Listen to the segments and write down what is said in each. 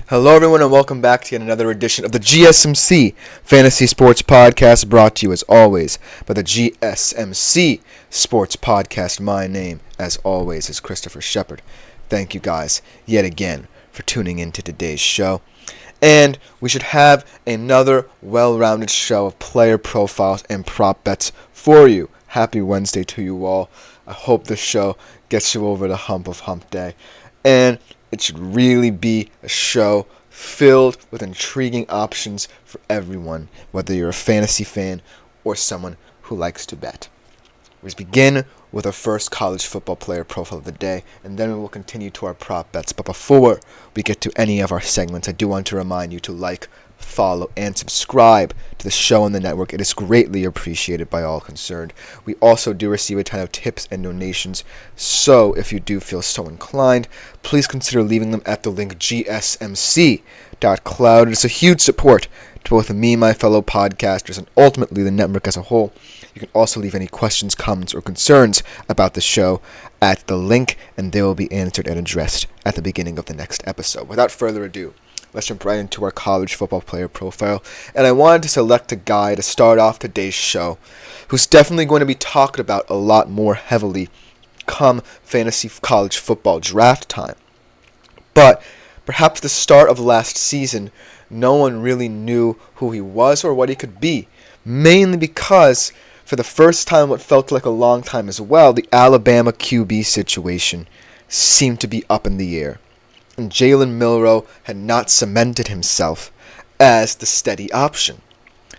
Hello, everyone, and welcome back to yet another edition of the GSMC Fantasy Sports Podcast, brought to you, as always, by the GSMC Sports Podcast. My name, as always, is Christopher Shepard. Thank you guys, yet again, for tuning in to today's show. And we should have another well-rounded show of player profiles and prop bets for you. Happy Wednesday to you all. I hope this show gets you over the hump of hump day. And it should really be a show filled with intriguing options for everyone, whether you're a fantasy fan or someone who likes to bet. We begin with our first college football player profile of the day, and then we will continue to our prop bets. But before we get to any of our segments, I do want to remind you to like, follow, and subscribe to the show on the network. It is greatly appreciated by all concerned. We also do receive a ton of tips and donations, so if you do feel so inclined, please consider leaving them at the link gsmc.cloud. It is a huge support to both me and my fellow podcasters, and ultimately the network as a whole. You can also leave any questions, comments, or concerns about the show at the link, and they will be answered and addressed at the beginning of the next episode. Without further ado, let's jump right into our college football player profile. And I wanted to select a guy to start off today's show who's definitely going to be talked about a lot more heavily come fantasy college football draft time. But perhaps the start of last season, no one really knew who he was or what he could be. Mainly because, for the first time, what felt like a long time as well, the Alabama QB situation seemed to be up in the air. And Jalen Milroe had not cemented himself as the steady option.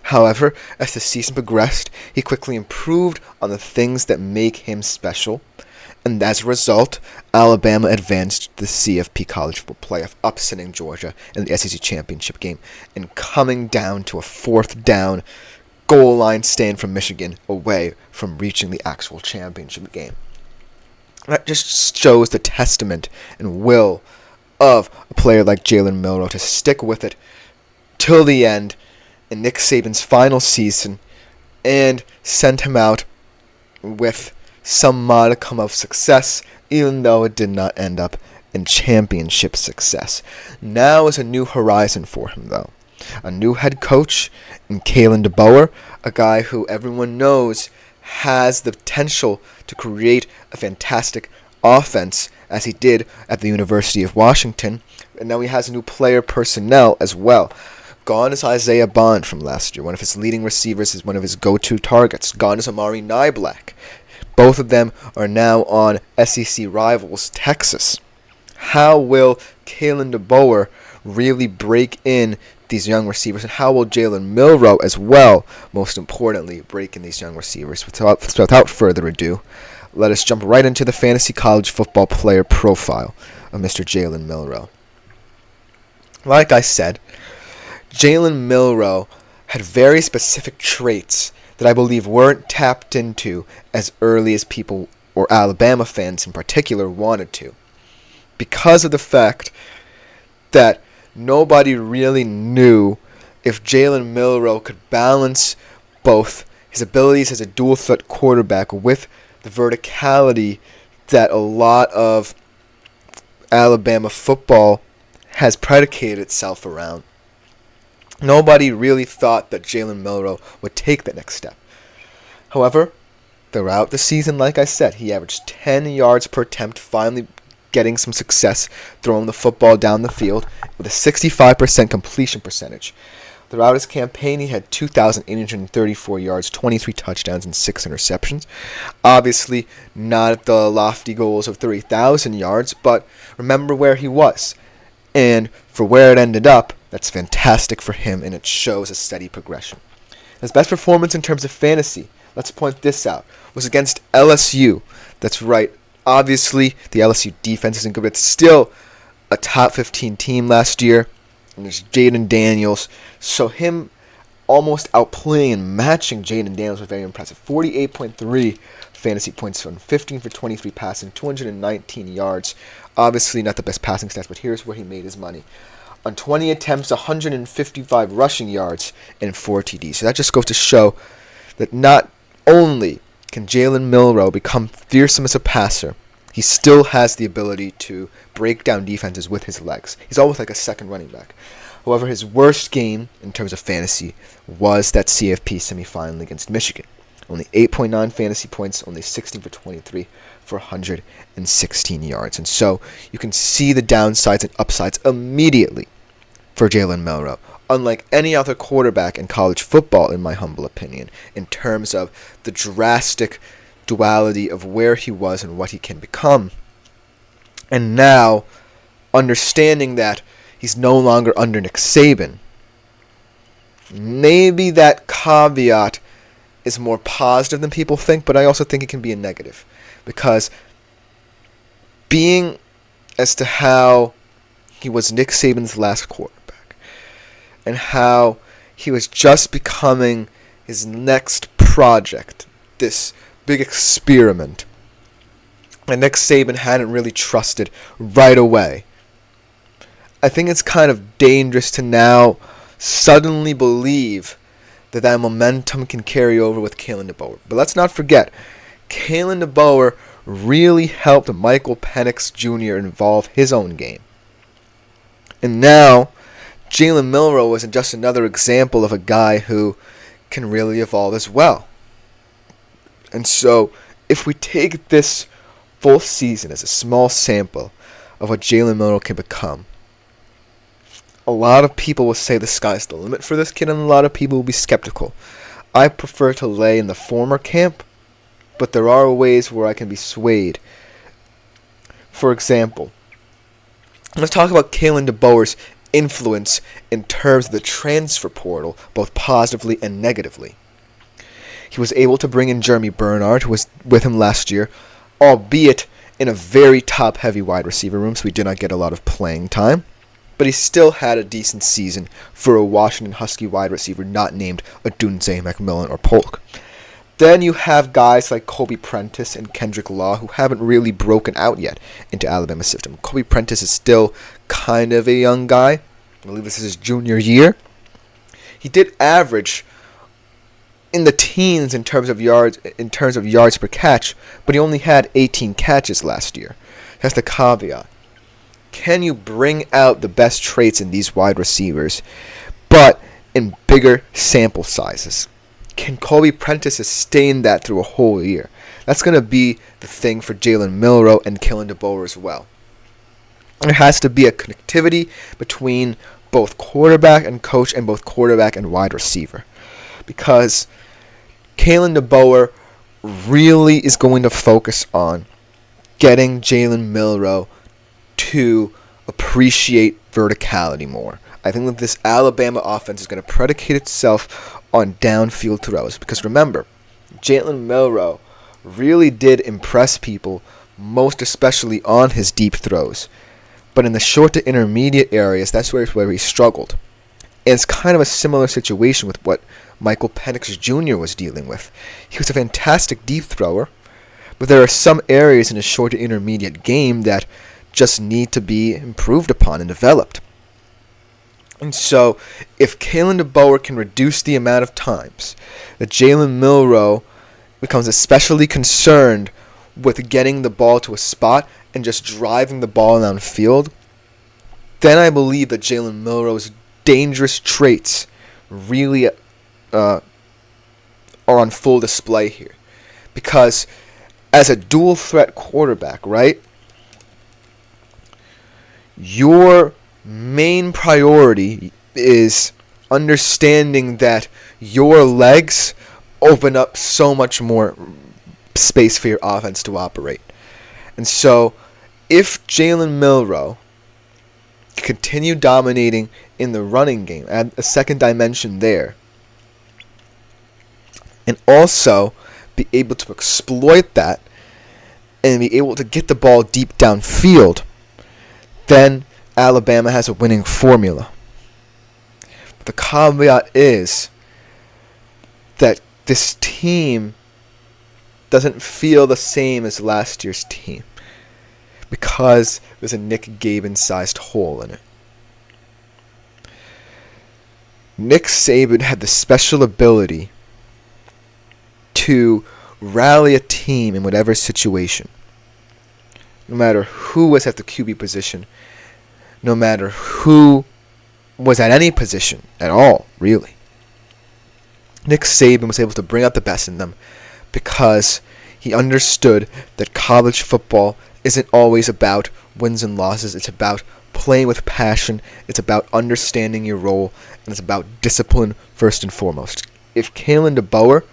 However, as the season progressed, he quickly improved on the things that make him special, and as a result, Alabama advanced to the CFP College Football Playoff, upsetting Georgia in the SEC Championship game, and coming down to a fourth down goal line stand from Michigan away from reaching the actual championship game. That just shows the testament and will of a player like Jalen Milroe to stick with it till the end in Nick Saban's final season and send him out with some modicum of success, even though it did not end up in championship success. Now is a new horizon for him, though. A new head coach in Kalen DeBoer, a guy who everyone knows has the potential to create a fantastic offense, as he did at the University of Washington, and now he has new player personnel as well. Gone is Isaiah Bond from last year. One of his leading receivers is one of his go-to targets. Gone is Amari Niblack. Both of them are now on SEC rivals Texas. How will Kalen DeBoer really break in these young receivers, and how will Jalen Milroe as well, most importantly, break in these young receivers? Without further ado, let us jump right into the fantasy college football player profile of Mr. Jalen Milroe. Like I said, Jalen Milroe had very specific traits that I believe weren't tapped into as early as people, or Alabama fans in particular, wanted to. Because of the fact that nobody really knew if Jalen Milroe could balance both his abilities as a dual-threat quarterback with the verticality that a lot of Alabama football has predicated itself around. Nobody really thought that Jalen Milroe would take the next step. However, throughout the season, like I said, he averaged 10 yards per attempt, finally getting some success throwing the football down the field with a 65% completion percentage. Throughout his campaign, he had 2,834 yards, 23 touchdowns, and 6 interceptions. Obviously, not at the lofty goals of 3,000 yards, but remember where he was. And for where it ended up, that's fantastic for him, and it shows a steady progression. His best performance in terms of fantasy, let's point this out, was against LSU. That's right. Obviously, the LSU defense isn't good, but it's still a top 15 team last year. And there's Jaden Daniels. So him almost outplaying and matching Jaden Daniels was very impressive. 48.3 fantasy points from 15 for 23 passing, 219 yards. Obviously not the best passing stats, but here's where he made his money. On 20 attempts, 155 rushing yards and 4 TDs. So that just goes to show that not only can Jalen Milroe become fearsome as a passer, He still has the ability to break down defenses with his legs. He's almost like a second running back. However, his worst game in terms of fantasy was that CFP semifinal against Michigan. Only 8.9 fantasy points, only 16 for 23 for 116 yards. And so you can see the downsides and upsides immediately for Jalen Milroe. Unlike any other quarterback in college football, in my humble opinion, in terms of the drastic duality of where he was and what he can become. And now, understanding that he's no longer under Nick Saban, maybe that caveat is more positive than people think, but I also think it can be a negative. Because being as to how he was Nick Saban's last quarterback, and how he was just becoming his next project, this big experiment, and Nick Saban hadn't really trusted right away. I think it's kind of dangerous to now suddenly believe that momentum can carry over with Kalen DeBoer. But let's not forget, Kalen DeBoer really helped Michael Penix Jr. evolve his own game. And now, Jalen Milroe isn't just another example of a guy who can really evolve as well. And so, if we take this full season as a small sample of what Jalen Milroe can become, a lot of people will say the sky's the limit for this kid, and a lot of people will be skeptical. I prefer to lay in the former camp, but there are ways where I can be swayed. For example, let's talk about Kalen DeBoer's influence in terms of the transfer portal, both positively and negatively. He was able to bring in Jeremy Bernard, who was with him last year, albeit in a very top-heavy wide receiver room, so he did not get a lot of playing time. But he still had a decent season for a Washington Husky wide receiver not named Odunze, McMillan, or Polk. Then you have guys like Kobe Prentice and Kendrick Law who haven't really broken out yet into Alabama's system. Kobe Prentice is still kind of a young guy. I believe this is his junior year. He did average in the teens in terms of yards per catch, but he only had 18 catches last year. That's the caveat. Can you bring out the best traits in these wide receivers, but in bigger sample sizes? Can Kobe Prentice sustain that through a whole year? That's going to be the thing for Jalen Milroe and Kalen DeBoer as well. There has to be a connectivity between both quarterback and coach and both quarterback and wide receiver. Because Kalen DeBoer really is going to focus on getting Jalen Milroe to appreciate verticality more. I think that this Alabama offense is going to predicate itself on downfield throws. Because remember, Jalen Milroe really did impress people, most especially on his deep throws. But in the short to intermediate areas, that's where he struggled. And it's kind of a similar situation with what Michael Penix Jr. was dealing with. He was a fantastic deep thrower, but there are some areas in his short to intermediate game that just need to be improved upon and developed. And so, if Kalen DeBoer can reduce the amount of times that Jalen Milroe becomes especially concerned with getting the ball to a spot and just driving the ball downfield, then I believe that Jalen Milroe's dangerous traits really are on full display here. Because as a dual threat quarterback, right, your main priority is understanding that your legs open up so much more space for your offense to operate. And so, if Jalen Milroe continue dominating in the running game, add a second dimension there, and also be able to exploit that and be able to get the ball deep downfield, then Alabama has a winning formula. But the caveat is that this team doesn't feel the same as last year's team because there's a Nick Saban-sized hole in it. Nick Saban had the special ability to rally a team in whatever situation. no matter who was at the QB position, no matter who was at any position at all, really. Nick Saban was able to bring out the best in them because he understood that college football isn't always about wins and losses. It's about playing with passion. It's about understanding your role, and it's about discipline first and foremost. If Kalen DeBoer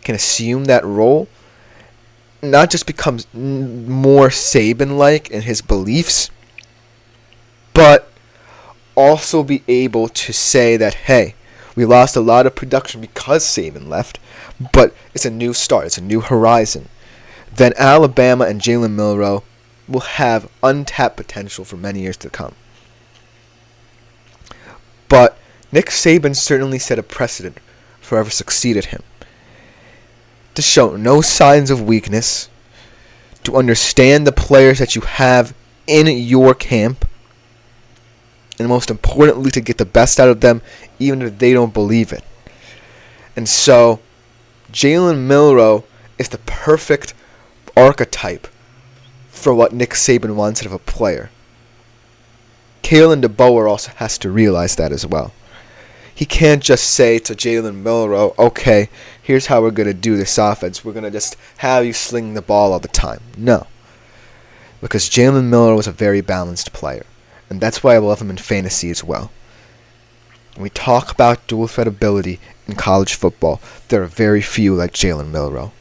can assume that role, not just becomes more Saban-like in his beliefs, but also be able to say that, hey, we lost a lot of production because Saban left, but it's a new start. It's a new horizon. Then Alabama and Jalen Milroe will have untapped potential for many years to come. But Nick Saban certainly set a precedent for whoever succeeded him. To show no signs of weakness, to understand the players that you have in your camp, and most importantly, to get the best out of them, even if they don't believe it. And so, Jalen Milroe is the perfect archetype for what Nick Saban wants out of a player. Kalen DeBoer also has to realize that as well. He can't just say to Jalen Milroe, okay, here's how we're going to do this offense. We're going to just have you sling the ball all the time. No. Because Jalen Milroe is a very balanced player. And that's why I love him in fantasy as well. When we talk about dual threat ability in college football, there are very few like Jalen Milroe.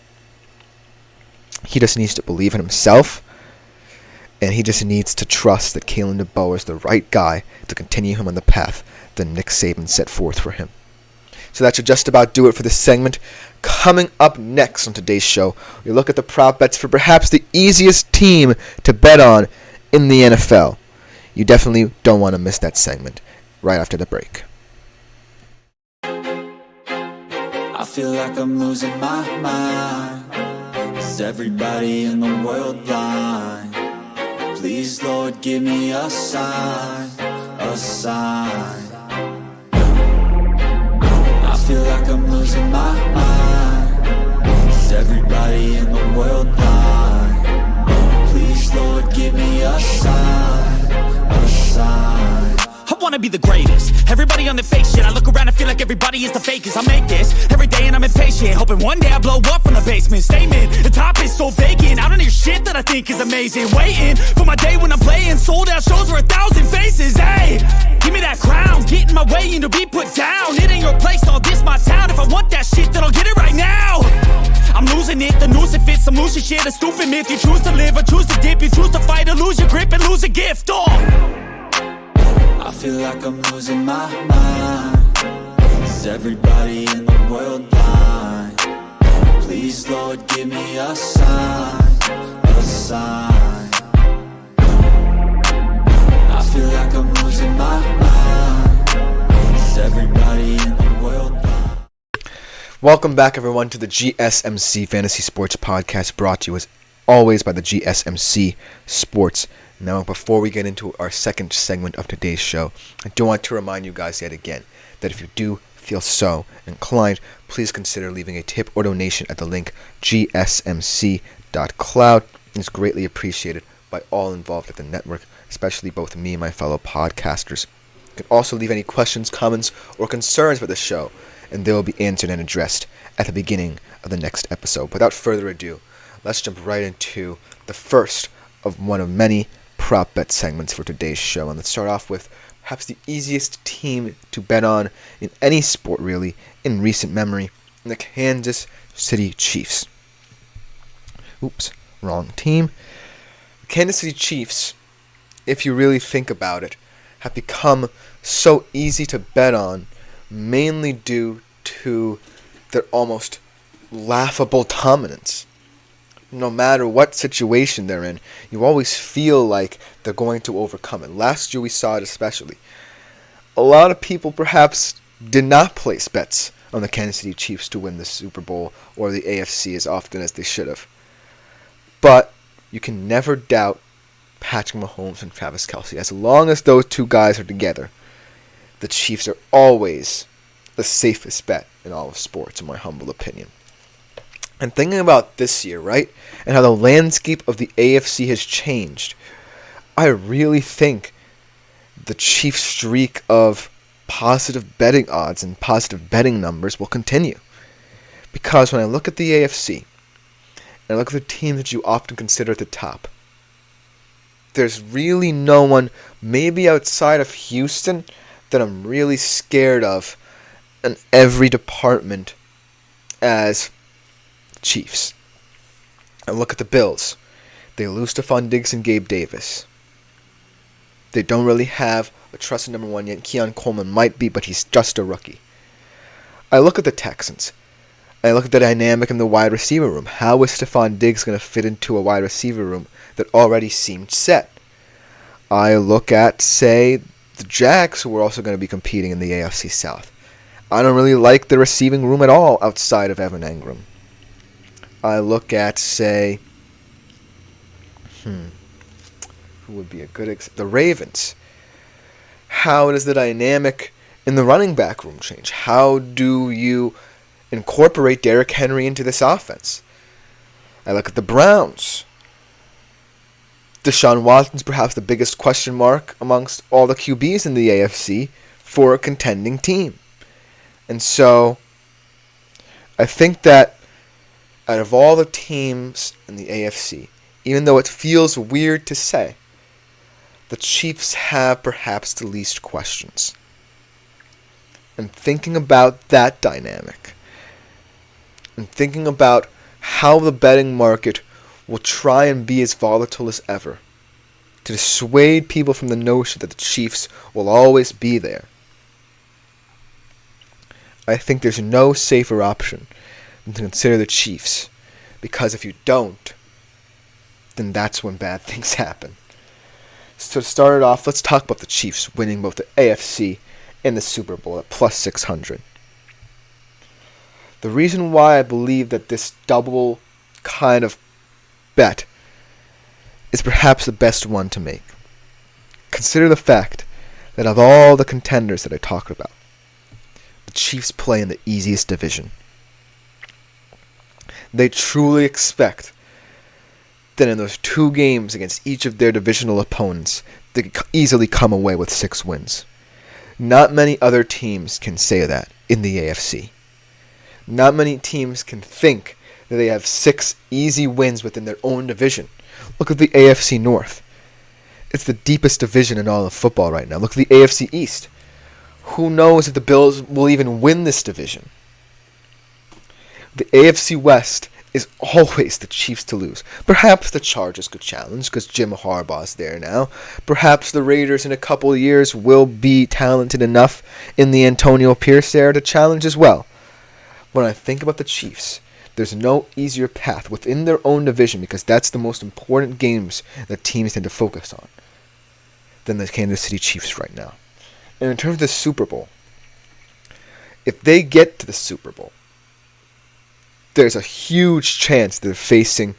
He just needs to believe in himself, and he just needs to trust that Kalen DeBoer is the right guy to continue him on the path that Nick Saban set forth for him. So that should just about do it for this segment. Coming up next on today's show, we look at the prop bets for perhaps the easiest team to bet on in the NFL. You definitely don't want to miss that segment right after the break. I feel like I'm losing my mind. Is everybody in the world blind? Please, Lord, give me a sign, a sign. I feel like I'm losing my mind. Is everybody in the world blind? Please, Lord, give me a sign, a sign. I wanna be the greatest. Everybody on the fake shit. I look around and feel like everybody is the fakest. I make this every day and I'm impatient, hoping one day I blow up from the basement. Statement, the top is so vacant. I don't hear shit that I think is amazing. Waiting for my day when I'm playing sold out shows for 1,000 faces. Hey, give me that crown, get in my way and to be put down. It ain't your place, all this my town. If I want that shit, then I'll get it right now. I'm losing it, the noose it fits, some losing shit, a stupid myth. You choose to live or choose to dip, you choose to fight or lose your grip and lose a gift. I feel like I'm losing my mind. Is everybody in the world blind? Please, Lord, give me a sign, a sign. I feel like I'm losing my mind. Is everybody in the world blind? Welcome back, everyone, to the GSMC Fantasy Sports Podcast, brought to you as always by the GSMC Sports. Now, before we get into our second segment of today's show, I do want to remind you guys yet again that if you do feel so inclined, please consider leaving a tip or donation at the link gsmc.cloud. It's greatly appreciated by all involved at the network, especially both me and my fellow podcasters. You can also leave any questions, comments, or concerns for the show, and they will be answered and addressed at the beginning of the next episode. Without further ado, let's jump right into the first of one of many prop bet segments for today's show. And let's start off with perhaps the easiest team to bet on in any sport, really, in recent memory, the Kansas City Chiefs. Oops, wrong team. The Kansas City Chiefs, if you really think about it, have become so easy to bet on, mainly due to their almost laughable dominance. No matter what situation they're in, you always feel like they're going to overcome it. Last year we saw it especially. A lot of people perhaps did not place bets on the Kansas City Chiefs to win the Super Bowl or the AFC as often as they should have. But you can never doubt Patrick Mahomes and Travis Kelce. As long as those two guys are together, the Chiefs are always the safest bet in all of sports, in my humble opinion. And thinking about this year, right, and how the landscape of the AFC has changed, I really think the Chiefs' streak of positive betting odds and positive betting numbers will continue. Because when I look at the AFC, and I look at the teams that you often consider at the top, there's really no one, maybe outside of Houston, that I'm really scared of in every department as Chiefs. I look at the Bills. They lose Stephon Diggs and Gabe Davis. They don't really have a trusted number one yet. Keon Coleman might be, but he's just a rookie. I look at the Texans. I look at the dynamic in the wide receiver room. How is Stephon Diggs going to fit into a wide receiver room that already seemed set? I look at, say, the Jags, who are also going to be competing in the AFC South. I don't really like the receiving room at all outside of Evan Engram. I look at, say, who would be a good the Ravens. How does the dynamic in the running back room change? How do you incorporate Derrick Henry into this offense? I look at the Browns. Deshaun Watson's perhaps the biggest question mark amongst all the QBs in the AFC for a contending team. And so, I think that out of all the teams in the AFC, even though it feels weird to say, the Chiefs have perhaps the least questions. And thinking about that dynamic, and thinking about how the betting market will try and be as volatile as ever, to dissuade people from the notion that the Chiefs will always be there, I think there's no safer option than to consider the Chiefs. Because if you don't, then that's when bad things happen. So to start it off, let's talk about the Chiefs winning both the AFC and the Super Bowl at plus 600. The reason why I believe that this double kind of bet is perhaps the best one to make. Consider the fact that of all the contenders that I talked about, the Chiefs play in the easiest division. They truly expect that in those 2 games against each of their divisional opponents, they could easily come away with 6 wins. Not many other teams can say that in the AFC. Not many teams can think that they have 6 easy wins within their own division. Look at the AFC North. It's the deepest division in all of football right now. Look at the AFC East. Who knows if the Bills will even win this division? The AFC West is always the Chiefs to lose. Perhaps the Chargers could challenge because Jim Harbaugh's there now. Perhaps the Raiders in a couple of years will be talented enough in the Antonio Pierce era to challenge as well. When I think about the Chiefs, there's no easier path within their own division because that's the most important games that teams tend to focus on than the Kansas City Chiefs right now. And in terms of the Super Bowl, if they get to the Super Bowl, there's a huge chance they're facing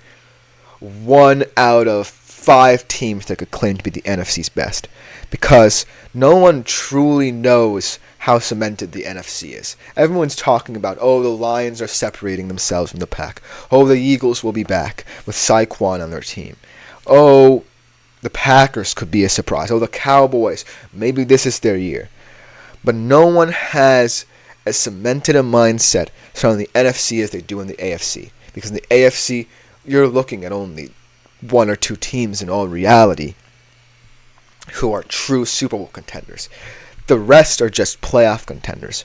1 out of 5 teams that could claim to be the NFC's best. Because no one truly knows how cemented the NFC is. Everyone's talking about, the Lions are separating themselves from the pack. The Eagles will be back with Saquon on their team. The Packers could be a surprise. The Cowboys, maybe this is their year. But no one has as cemented a mindset surrounding the NFC as they do in the AFC. Because in the AFC, you're looking at only 1 or 2 teams in all reality who are true Super Bowl contenders. The rest are just playoff contenders.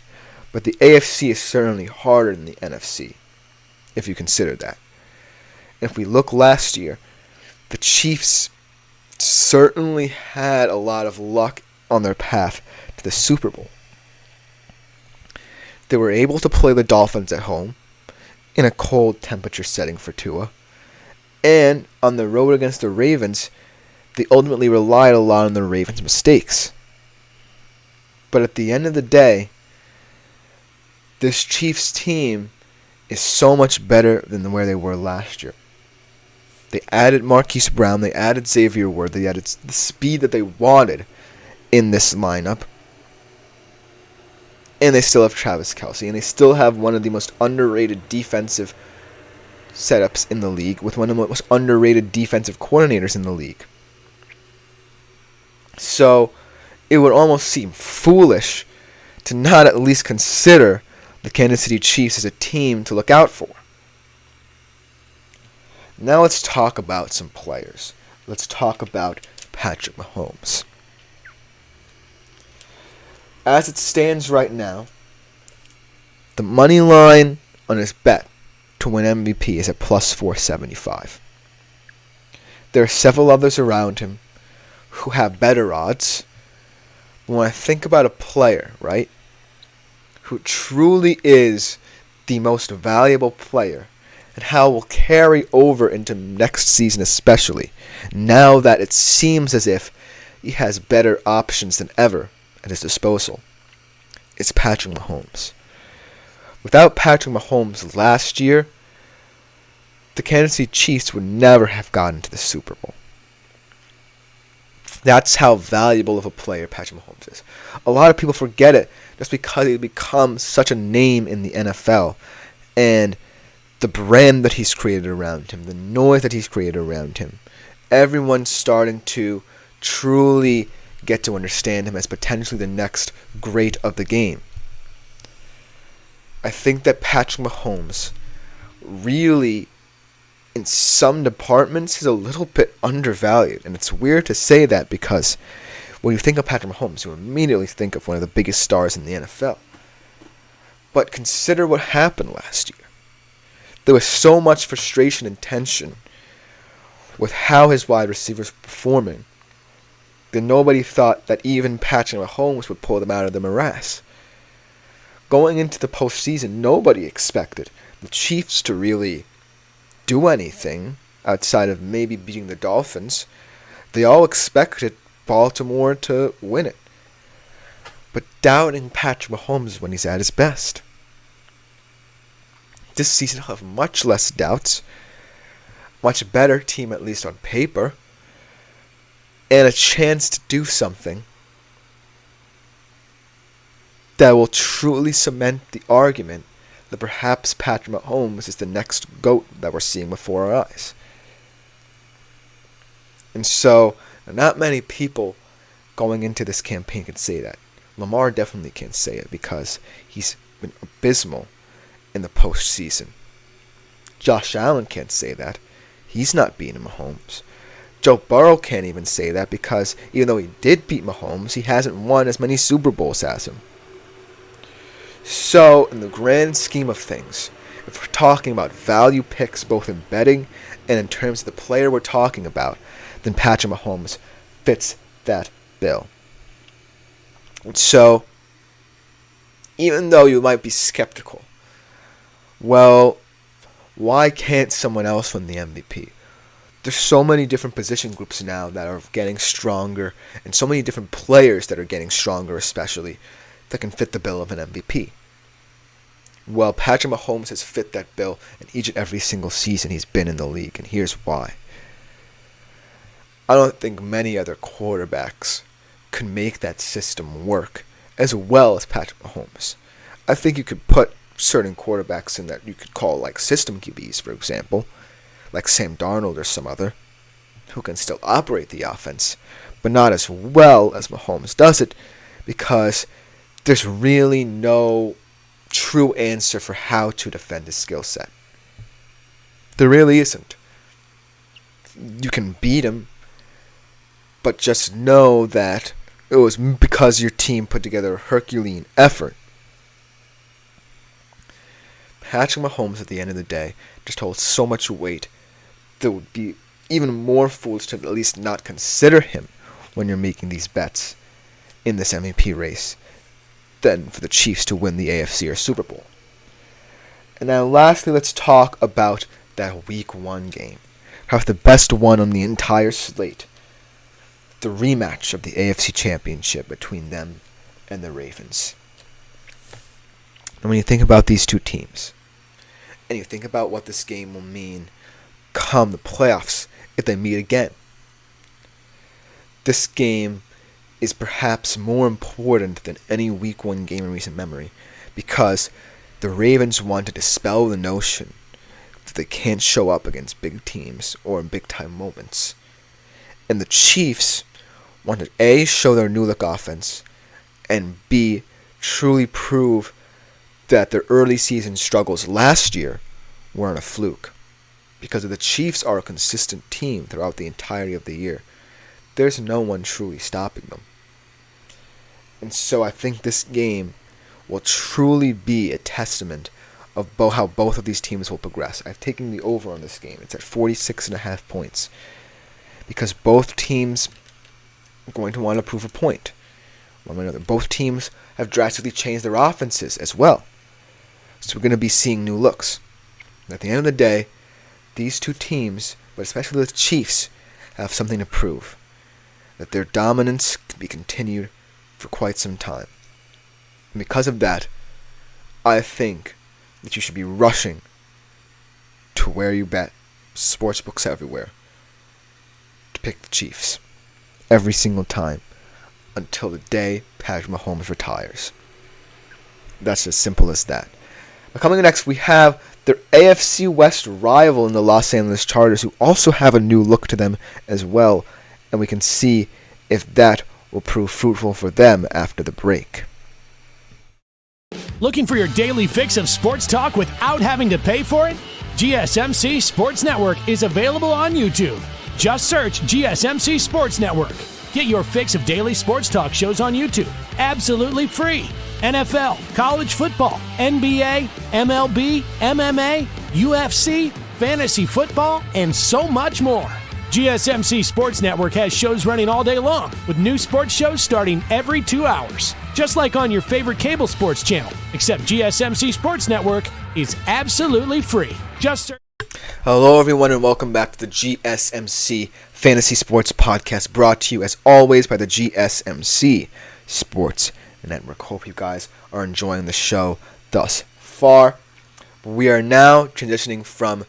But the AFC is certainly harder than the NFC, if you consider that. And if we look last year, the Chiefs certainly had a lot of luck on their path to the Super Bowl. They were able to play the Dolphins at home in a cold temperature setting for Tua. And on the road against the Ravens, they ultimately relied a lot on the Ravens' mistakes. But at the end of the day, this Chiefs team is so much better than where they were last year. They added Marquise Brown, they added Xavier Ward, they added the speed that they wanted in this lineup. And they still have Travis Kelce, and they still have one of the most underrated defensive setups in the league, with one of the most underrated defensive coordinators in the league. So it would almost seem foolish to not at least consider the Kansas City Chiefs as a team to look out for. Now let's talk about some players. Let's talk about Patrick Mahomes. As it stands right now, the money line on his bet to win MVP is at plus 475. There are several others around him who have better odds. But when I think about a player, right, who truly is the most valuable player and how it will carry over into next season especially, now that it seems as if he has better options than ever at his disposal, it's Patrick Mahomes. Without Patrick Mahomes last year, the Kansas City Chiefs would never have gotten to the Super Bowl. That's how valuable of a player Patrick Mahomes is. A lot of people forget it just because he's become such a name in the NFL. And the brand that he's created around him, the noise that he's created around him, everyone's starting to truly get to understand him as potentially the next great of the game. I think that Patrick Mahomes really, in some departments, is a little bit undervalued. And it's weird to say that because when you think of Patrick Mahomes, you immediately think of one of the biggest stars in the NFL. But consider what happened last year. There was so much frustration and tension with how his wide receivers were performing that nobody thought that even Patrick Mahomes would pull them out of the morass. Going into the postseason, nobody expected the Chiefs to really do anything outside of maybe beating the Dolphins. They all expected Baltimore to win it. But doubting Patrick Mahomes when he's at his best. This season he'll have much less doubts, much better team at least on paper, and a chance to do something that will truly cement the argument that perhaps Patrick Mahomes is the next GOAT that we're seeing before our eyes. And so, not many people going into this campaign can say that. Lamar definitely can't say it because he's been abysmal in the postseason. Josh Allen can't say that. He's not beating Mahomes. Joe Burrow can't even say that because even though he did beat Mahomes, he hasn't won as many Super Bowls as him. So, in the grand scheme of things, if we're talking about value picks both in betting and in terms of the player we're talking about, then Patrick Mahomes fits that bill. So, even though you might be skeptical, well, why can't someone else win the MVP? There's so many different position groups now that are getting stronger, and so many different players that are getting stronger especially, that can fit the bill of an MVP. Well, Patrick Mahomes has fit that bill in each and every single season he's been in the league, and here's why. I don't think many other quarterbacks can make that system work as well as Patrick Mahomes. I think you could put certain quarterbacks in that you could call like system QBs, for example, like Sam Darnold or some other, who can still operate the offense, but not as well as Mahomes does it, because there's really no true answer for how to defend his skill set. There really isn't. You can beat him, but just know that it was because your team put together a Herculean effort. Patrick Mahomes, at the end of the day, just holds so much weight that it would be even more foolish to at least not consider him when you're making these bets in this MVP race than for the Chiefs to win the AFC or Super Bowl. And now lastly, let's talk about that Week 1 game. Perhaps the best one on the entire slate. The rematch of the AFC Championship between them and the Ravens. And when you think about these two teams, and you think about what this game will mean come the playoffs if they meet again, this game is perhaps more important than any Week 1 game in recent memory, because the Ravens want to dispel the notion that they can't show up against big teams or in big-time moments. And the Chiefs want to A, show their new-look offense, and B, truly prove that their early season struggles last year weren't a fluke. Because the Chiefs are a consistent team throughout the entirety of the year. There's no one truly stopping them. And so I think this game will truly be a testament of how both of these teams will progress. I've taken the over on this game. It's at 46.5 points. Because both teams are going to want to prove a point. One way or another. Both teams have drastically changed their offenses as well. So we're going to be seeing new looks. And at the end of the day, these two teams, but especially the Chiefs, have something to prove. That their dominance can be continued for quite some time. And because of that, I think that you should be rushing to where you bet, sportsbooks everywhere, to pick the Chiefs every single time until the day Patrick Mahomes retires. That's as simple as that. But coming next, we have their AFC West rival in the Los Angeles Chargers, who also have a new look to them as well, and we can see if that will prove fruitful for them after the break. Looking for your daily fix of sports talk without having to pay for it? GSMC Sports Network is available on YouTube. Just search GSMC Sports Network. Get your fix of daily sports talk shows on YouTube, absolutely free. NFL, college football, NBA, MLB, MMA, UFC, fantasy football, and so much more. GSMC Sports Network has shows running all day long, with new sports shows starting every 2 hours. Just like on your favorite cable sports channel, except GSMC Sports Network is absolutely free. Just search. Hello everyone and welcome back to the GSMC Fantasy Sports Podcast, brought to you as always by the GSMC Sports Network. Hope you guys are enjoying the show thus far. We are now transitioning from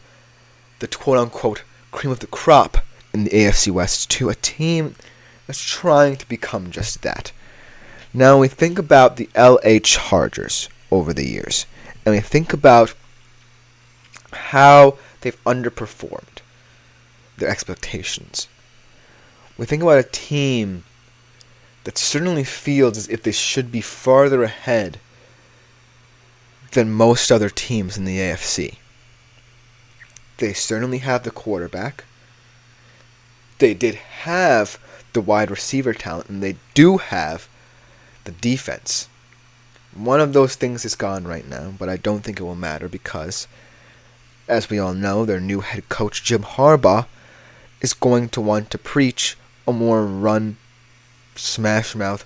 the quote-unquote cream of the crop in the AFC West to a team that's trying to become just that. Now we think about the LA Chargers over the years, and we think about how they've underperformed their expectations. We think about a team that certainly feels as if they should be farther ahead than most other teams in the AFC. They certainly have the quarterback. They did have the wide receiver talent, and they do have the defense. One of those things is gone right now, but I don't think it will matter because, as we all know, their new head coach, Jim Harbaugh, is going to want to preach a more run, smash-mouth,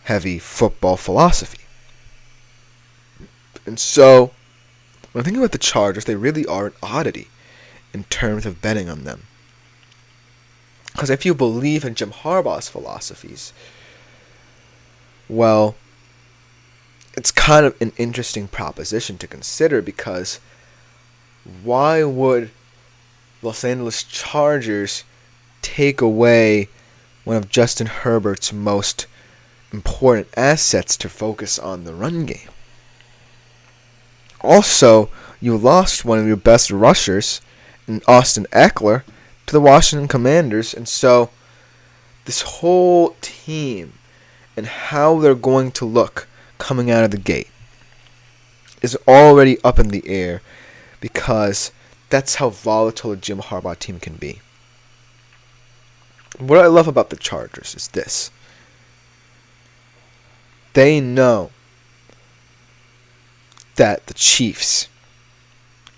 heavy football philosophy. And so, when I think about the Chargers, they really are an oddity in terms of betting on them. Because if you believe in Jim Harbaugh's philosophies, well, it's kind of an interesting proposition to consider, because why would Los Angeles Chargers take away one of Justin Herbert's most important assets to focus on the run game? Also, you lost one of your best rushers in Austin Eckler to the Washington Commanders, and so this whole team and how they're going to look coming out of the gate is already up in the air, because that's how volatile a Jim Harbaugh team can be. What I love about the Chargers is this. They know that the Chiefs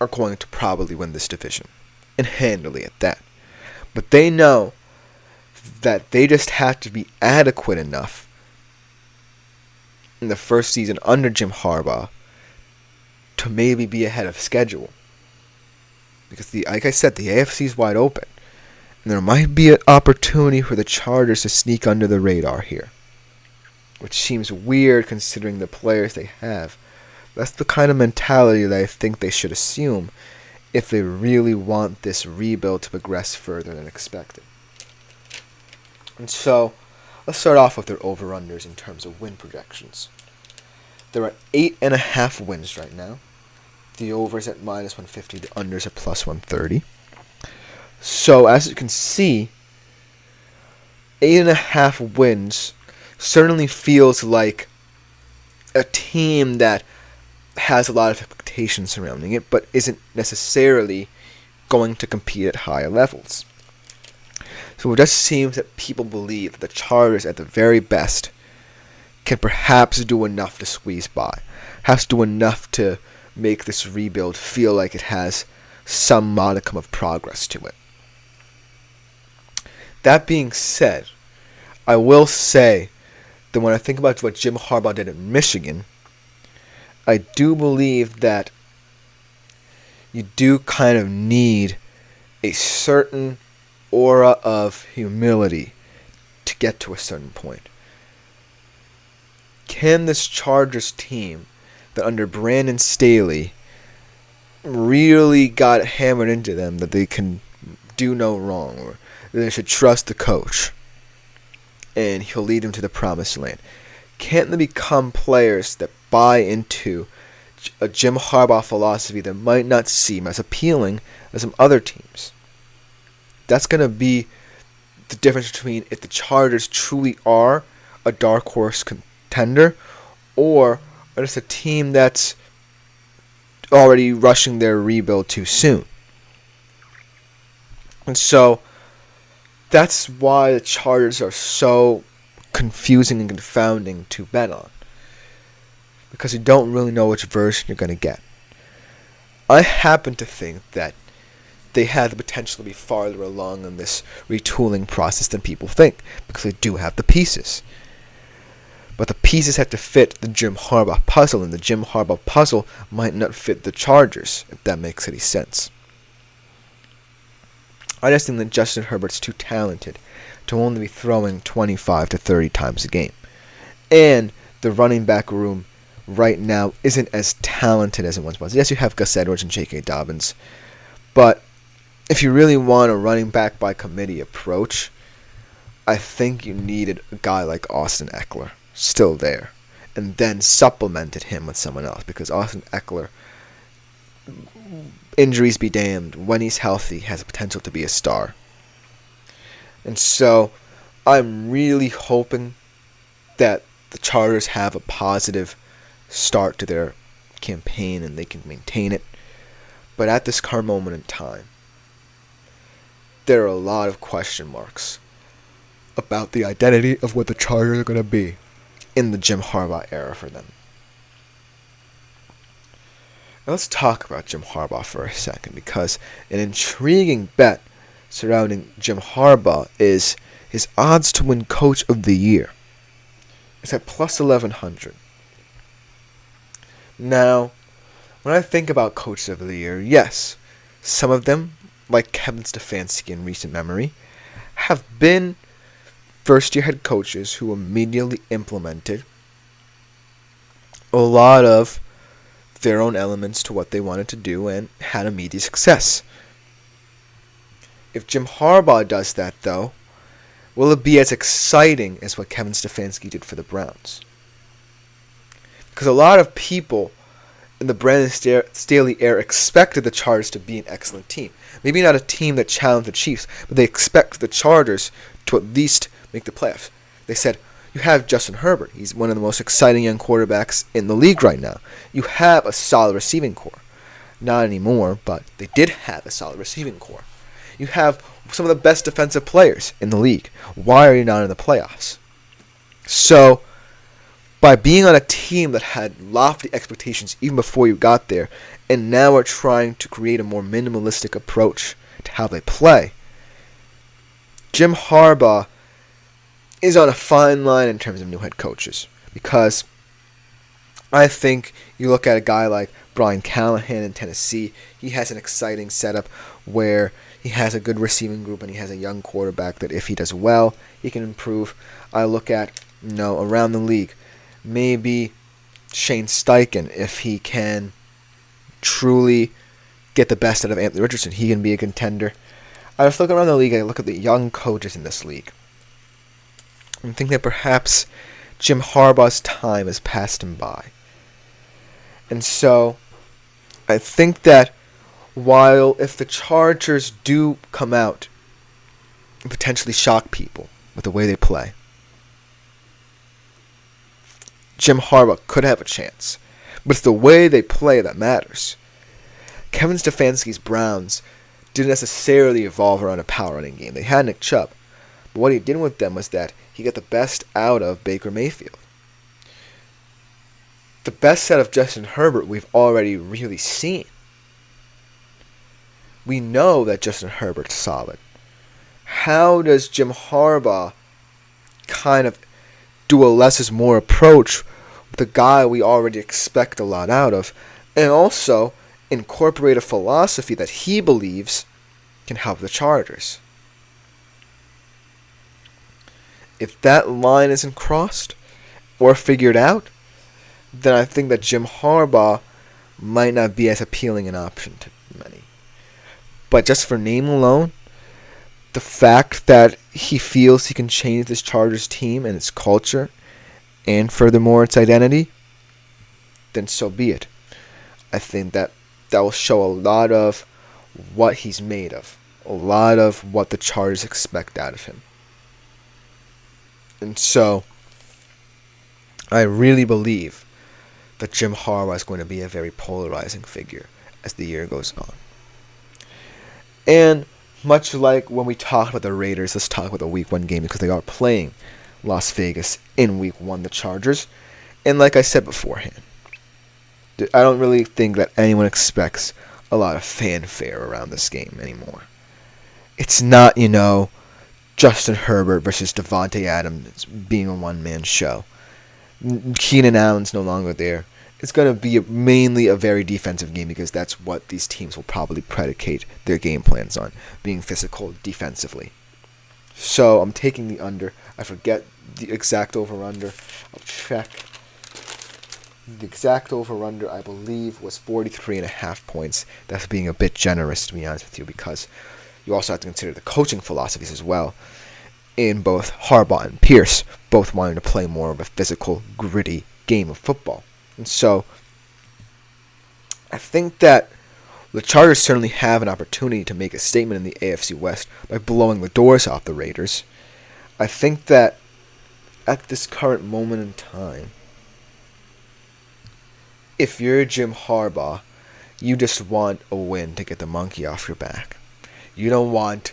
are going to probably win this division, and handily at that. But they know that they just have to be adequate enough in the first season under Jim Harbaugh to maybe be ahead of schedule. Because, like I said, the AFC is wide open. And there might be an opportunity for the Chargers to sneak under the radar here, which seems weird considering the players they have. That's the kind of mentality that I think they should assume if they really want this rebuild to progress further than expected. And so, let's start off with their over-unders in terms of win projections. They're at 8.5 wins right now. The over is at minus 150. The under is at plus 130. So, as you can see, 8.5 wins certainly feels like a team that has a lot of expectations surrounding it, but isn't necessarily going to compete at higher levels. So it just seems that people believe that the Chargers, at the very best, can perhaps do enough to squeeze by, has to do enough to make this rebuild feel like it has some modicum of progress to it. That being said, I will say that when I think about what Jim Harbaugh did in Michigan, I do believe that you do kind of need a certain aura of humility to get to a certain point. Can this Chargers team that under Brandon Staley really got hammered into them that they can do no wrong, or that they should trust the coach and he'll lead them to the promised land? Can't they become players that buy into a Jim Harbaugh philosophy that might not seem as appealing as some other teams? That's going to be the difference between if the Chargers truly are a dark horse contender or just a team that's already rushing their rebuild too soon. And so that's why the Chargers are so confusing and confounding to bet on, because you don't really know which version you're going to get. I happen to think that they have the potential to be farther along in this retooling process than people think, because they do have the pieces. But the pieces have to fit the Jim Harbaugh puzzle, and the Jim Harbaugh puzzle might not fit the Chargers, if that makes any sense. I just think that Justin Herbert's too talented to only be throwing 25 to 30 times a game. And the running back room right now isn't as talented as it once was. Yes, you have Gus Edwards and J.K. Dobbins, but if you really want a running back by committee approach, I think you needed a guy like Austin Eckler still there, and then supplemented him with someone else, because Austin Eckler, injuries be damned, when he's healthy, has the potential to be a star. And so I'm really hoping that the Chargers have a positive start to their campaign and they can maintain it. But at this current moment in time, there are a lot of question marks about the identity of what the Chargers are going to be in the Jim Harbaugh era for them. Now let's talk about Jim Harbaugh for a second, because an intriguing bet surrounding Jim Harbaugh is his odds to win Coach of the Year. It's at plus 1100. Now, when I think about Coach of the Year, yes, some of them, like Kevin Stefanski in recent memory, have been first-year head coaches who immediately implemented a lot of their own elements to what they wanted to do and had immediate success. If Jim Harbaugh does that, though, will it be as exciting as what Kevin Stefanski did for the Browns? Because a lot of people in the Brandon Staley era expected the Chargers to be an excellent team. Maybe not a team that challenged the Chiefs, but they expect the Chargers to at least make the playoffs. They said, you have Justin Herbert. He's one of the most exciting young quarterbacks in the league right now. You have a solid receiving core. Not anymore, but they did have a solid receiving core. You have some of the best defensive players in the league. Why are you not in the playoffs? So, by being on a team that had lofty expectations even before you got there, and now are trying to create a more minimalistic approach to how they play, Jim Harbaugh is on a fine line in terms of new head coaches, because I think you look at a guy like Brian Callahan in Tennessee, he has an exciting setup where he has a good receiving group and he has a young quarterback that if he does well, he can improve. I look at, around the league, maybe Shane Steichen, if he can truly get the best out of Anthony Richardson, he can be a contender. I just look around the league, I look at the young coaches in this league, and think that perhaps Jim Harbaugh's time has passed him by. And so, I think that while if the Chargers do come out and potentially shock people with the way they play, Jim Harbaugh could have a chance. But it's the way they play that matters. Kevin Stefanski's Browns didn't necessarily evolve around a power running game. They had Nick Chubb. But what he did with them was that he got the best out of Baker Mayfield. The best out of Justin Herbert we've already really seen. We know that Justin Herbert's solid. How does Jim Harbaugh kind of do a less is more approach with a guy we already expect a lot out of, and also incorporate a philosophy that he believes can help the Chargers? If that line isn't crossed or figured out, then I think that Jim Harbaugh might not be as appealing an option to many. But just for name alone, the fact that he feels he can change this Chargers team and its culture, and furthermore its identity, then so be it. I think that will show a lot of what he's made of, a lot of what the Chargers expect out of him. And so, I really believe that Jim Harbaugh is going to be a very polarizing figure as the year goes on. And much like when we talked about the Raiders, let's talk about the Week 1 game because they are playing Las Vegas in Week 1, the Chargers. And like I said beforehand, I don't really think that anyone expects a lot of fanfare around this game anymore. It's not, Justin Herbert versus Devontae Adams being a one-man show. Keenan Allen's no longer there. It's going to be mainly a very defensive game because that's what these teams will probably predicate their game plans on, being physical defensively. So I'm taking the under. I forget the exact over-under. I'll check. The exact over-under, I believe, was 43.5 points. That's being a bit generous, to be honest with you, because you also have to consider the coaching philosophies as well. In both Harbaugh and Pierce, both wanting to play more of a physical, gritty game of football. And so, I think that the Chargers certainly have an opportunity to make a statement in the AFC West by blowing the doors off the Raiders. I think that at this current moment in time, if you're Jim Harbaugh, you just want a win to get the monkey off your back. You don't want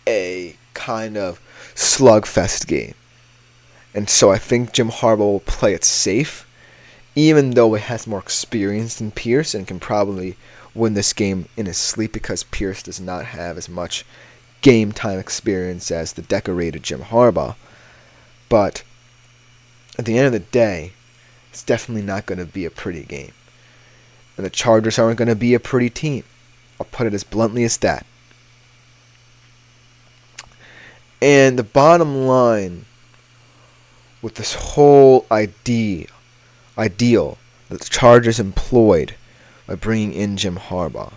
a kind of slugfest game. And so I think Jim Harbaugh will play it safe, even though it has more experience than Pierce and can probably win this game in his sleep because Pierce does not have as much game time experience as the decorated Jim Harbaugh. But at the end of the day, it's definitely not going to be a pretty game. And the Chargers aren't going to be a pretty team. I'll put it as bluntly as that. And the bottom line with this whole ideal that the Chargers employed by bringing in Jim Harbaugh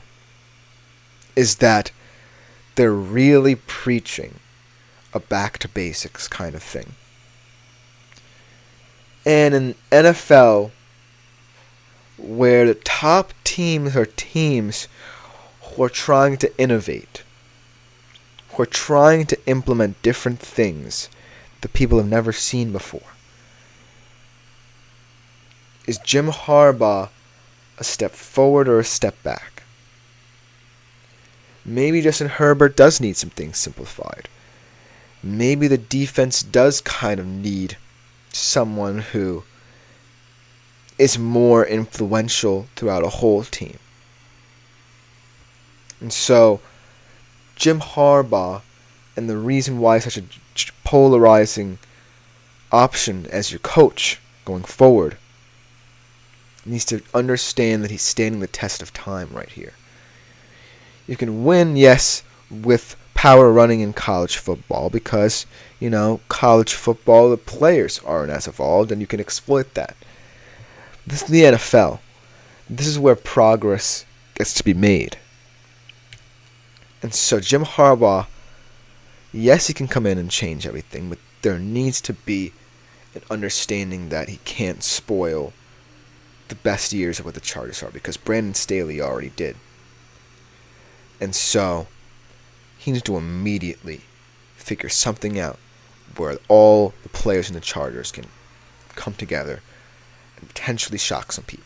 is that they're really preaching a back-to-basics kind of thing. And in NFL, where the top teams are teams who are trying to innovate, who are trying to implement different things that people have never seen before, is Jim Harbaugh a step forward or a step back? Maybe Justin Herbert does need some things simplified. Maybe the defense does kind of need someone who is more influential throughout a whole team. And so, Jim Harbaugh, and the reason why such a polarizing option as your coach going forward, needs to understand that he's standing the test of time right here. You can win, yes, with power running in college football because, college football, the players aren't as evolved and you can exploit that. This is the NFL. This is where progress gets to be made. And so Jim Harbaugh, yes, he can come in and change everything, but there needs to be an understanding that he can't spoil the best years of what the Chargers are, because Brandon Staley already did. And so he needs to immediately figure something out where all the players in the Chargers can come together and potentially shock some people.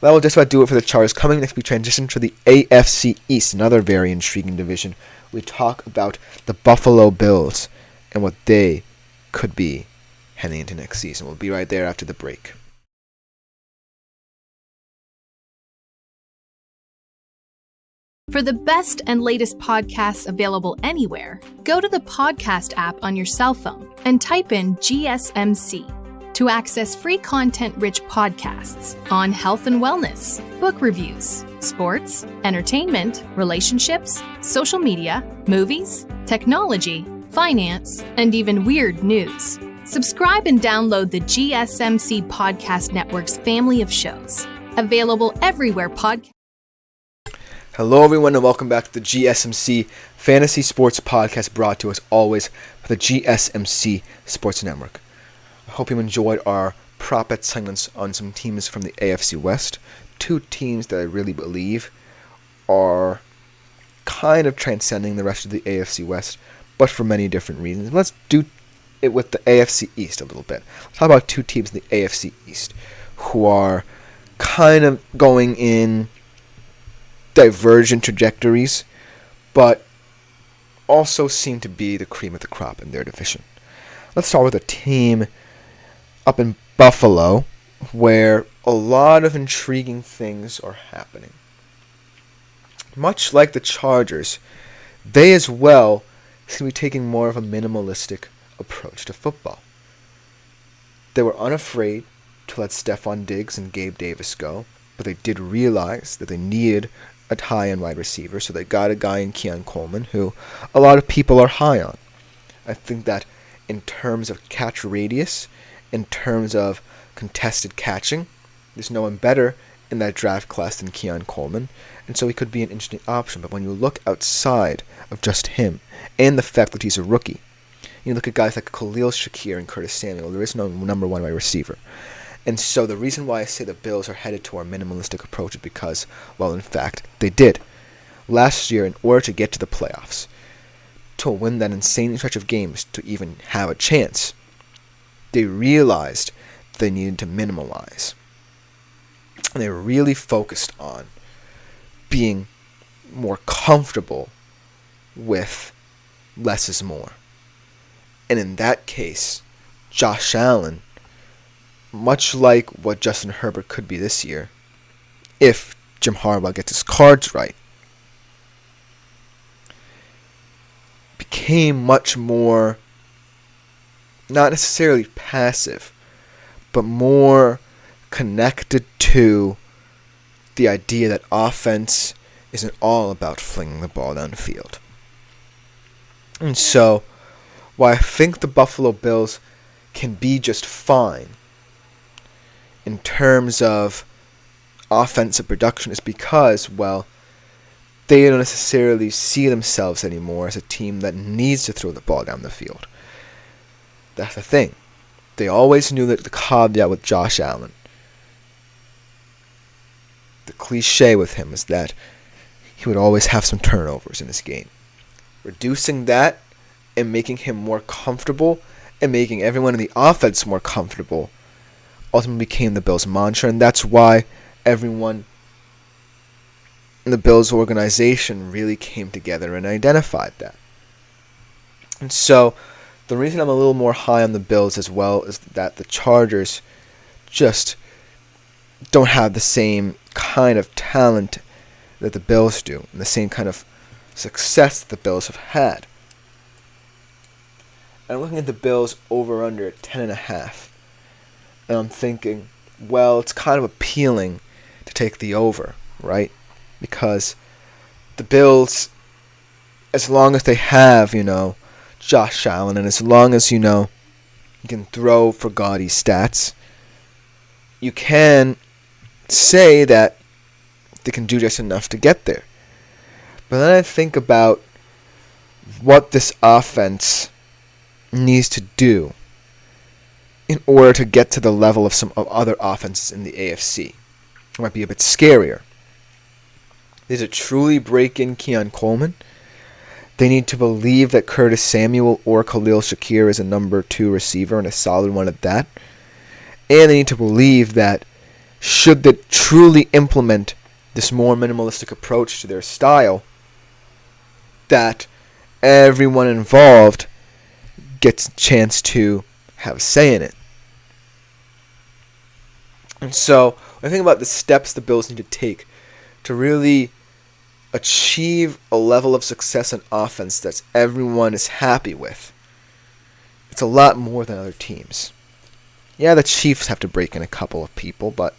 That will just about do it for the Chargers. Coming next, we transition to the AFC East, another very intriguing division. We talk about the Buffalo Bills and what they could be heading into next season. We'll be right there after the break. For the best and latest podcasts available anywhere, go to the podcast app on your cell phone and type in GSMC to access free content-rich podcasts on health and wellness, book reviews, sports, entertainment, relationships, social media, movies, technology, finance, and even weird news. Subscribe and download the GSMC Podcast Network's family of shows, available everywhere podcasts. Hello, everyone, and welcome back to the GSMC Fantasy Sports Podcast, brought to us always by the GSMC Sports Network. I hope you enjoyed our prop bet segments on some teams from the AFC West. Two teams that I really believe are kind of transcending the rest of the AFC West, but for many different reasons. Let's do it with the AFC East a little bit. Let's talk about two teams in the AFC East who are kind of going in divergent trajectories, but also seem to be the cream of the crop in their division. Let's start with a team up in Buffalo where a lot of intriguing things are happening. Much like the Chargers, they as well seem to be taking more of a minimalistic approach to football. They were unafraid to let Stephon Diggs and Gabe Davis go, but they did realize that they needed a high-end wide receiver, so they got a guy in Keon Coleman who a lot of people are high on. I think that in terms of catch radius, in terms of contested catching, there's no one better in that draft class than Keon Coleman, and so he could be an interesting option. But when you look outside of just him, and the fact that he's a rookie, you look at guys like Khalil Shakir and Curtis Samuel, there is no number one wide receiver. And so the reason why I say the Bills are headed to our minimalistic approach is because, well, in fact, they did. Last year, in order to get to the playoffs, to win that insane stretch of games, to even have a chance, they realized they needed to minimalize. And they were really focused on being more comfortable with less is more. And in that case, Josh Allen, much like what Justin Herbert could be this year, if Jim Harbaugh gets his cards right, became much more, not necessarily passive, but more connected to the idea that offense isn't all about flinging the ball down the field. And so, while I think the Buffalo Bills can be just fine in terms of offensive production, is because, well, they don't necessarily see themselves anymore as a team that needs to throw the ball down the field. That's the thing. They always knew that the caveat with Josh Allen, the cliche with him, is that he would always have some turnovers in his game. Reducing that and making him more comfortable and making everyone in the offense more comfortable ultimately became the Bills' mantra, and that's why everyone in the Bills organization really came together and identified that. And so the reason I'm a little more high on the Bills as well is that the Chargers just don't have the same kind of talent that the Bills do, and the same kind of success that the Bills have had. And I'm looking at the Bills over-under at 10.5. And I'm thinking, well, it's kind of appealing to take the over, right? Because the Bills, as long as they have, Josh Allen, and as long as, you can throw for gaudy stats, you can say that they can do just enough to get there. But then I think about what this offense needs to do in order to get to the level of some other offenses in the AFC. It might be a bit scarier. They need to truly break in Keon Coleman. They need to believe that Curtis Samuel or Khalil Shakir is a number 2 receiver, and a solid one at that. And they need to believe that should they truly implement this more minimalistic approach to their style, that everyone involved gets a chance to have a say in it. And so, when I think about the steps the Bills need to take to really achieve a level of success in offense that everyone is happy with, it's a lot more than other teams. Yeah, the Chiefs have to break in a couple of people, but